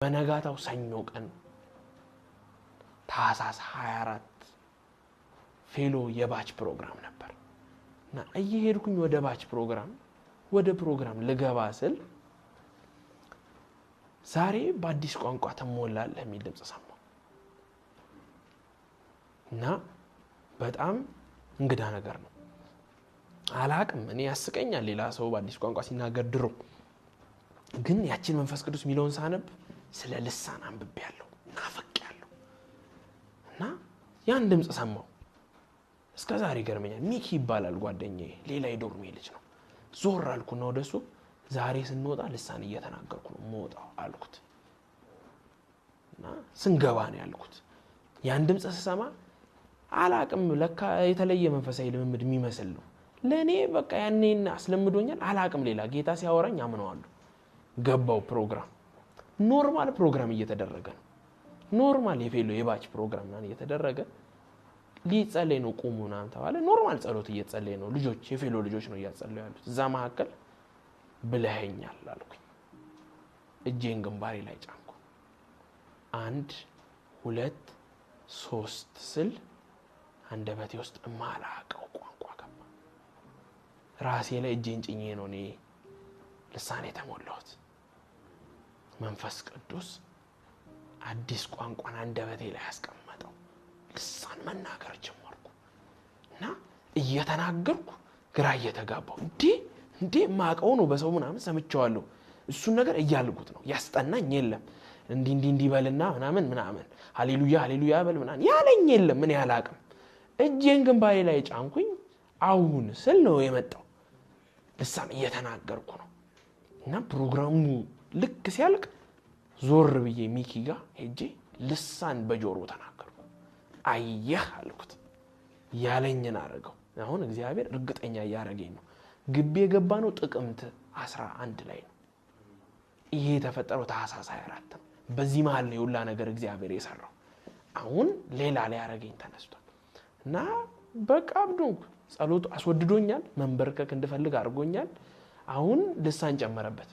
በነጋታው ሰኞ ቀን ታህሳስ 24 ፌሎ የባች ፕሮግራም ነበር እና እየሄድኩኝ ወደ ፕሮግራም ልገባ ስል ዛሬ በአዲስ ቋንቋ ተሞላለህ የሚል ድምጽ ሰማሁ እና በጣም እንግዳ ነገር ነው አላቅም እኔ ያስቀኛል ሌላ ሰው በአዲስ ቋንቋ ሲናገር ድሮ ግን ያችን መንፈስ ቅዱስ ሚለውን ሳነብ ስለ ልሳን አንብቤያለሁ ናፍቄያለሁ እና ያን ድምጽ ሰማሁ እስከዛሬ ገርመኛል ሚኪ ይባላል ጓደኛዬ ሌላ የዶርሜ ልጅ ነው ዞር አልኩና ወደሱ ዛሬ ስንወጣ ልሳን እየተናገርኩ ነው ሞጣው አልኩት እና ስንገባ ነው ያልኩት ያን ድምጽ ስሰማ አላቅም ለካ የተለየ መንፈሳዊ ልምምድ የሚመስል ነው ለኔ በቃ ያኔን አስለምዶኛል አላቅም ሌላ ጌታ ሲያወራኝ አምነዋለሁ ገባው ፕሮግራም ኖርማል ፕሮግራም እየተደረገ ነው ኖርማል የፌሎ የባች ፕሮግራም ነው እየተደረገ ሊጸለይ ነው ቆሙና ተባለ ኖርማል ጸሎት እየጸለይ ነው ልጆች የፌሎ ልጆች ነው እያጸለዩ ያሉት እዛ መሐከል ብለኸኛል አልኩኝ እጄን ግንባሬ ላይ ጫንኩ 1 2 3 ስል አንደበቴ ውስጥ ማላቀው ቋንቋ ገባ ራሴ ላይ እጄን ጭኜ ነው እኔ ልሳኔ ተሞላሁት መንፈስ ቅዱስ አዲስ ቋንቋን አንደበቴ ላይ ያስቀመጠው ልሳን መናገር ጀመርኩ እና እየተናገርኩ ግራ እየተጋባው እንዴ ማቀው ነው በሰው ምናምን ሰምቻለሁ እሱ ነገር እያልኩት ነው ያስጠናኝ የለም እንዲ በልና ምናምን ሃሌሉያ በል ምናምን ያለኝ የለም ምን ያላቅም እጄን ግንባሬ ላይ ጫንኩኝ አሁን ስል ነው የመጣው ልሳን እየተናገርኩ ነው እና ፕሮግራሙ ልክ ሲያልቅ ዞር ብዬ ሚኪ ጋር ሄጄ ልሳን በጆሮ ተናገርኩ አየህ አልኩት ያለኝን አረጋው አሁን እግዚአብሔር እርግጠኛ ያረጋኝ ነው ግቤ የገባነው ጥቅምት 11 ላይ ነው ይሄ ተፈጠረው ታህሳስ 24 በዚህ መሃል ነው ሁላ ነገር እግዚአብሔር የሰራው አሁን ሌላ ላይ ያረጋኝ ተነስቷል እና በቃ ጸሎት አስወድዶኛል መንበርከክ እንድፈልግ አድርጎኛል አሁን ልሳን ጨመረበት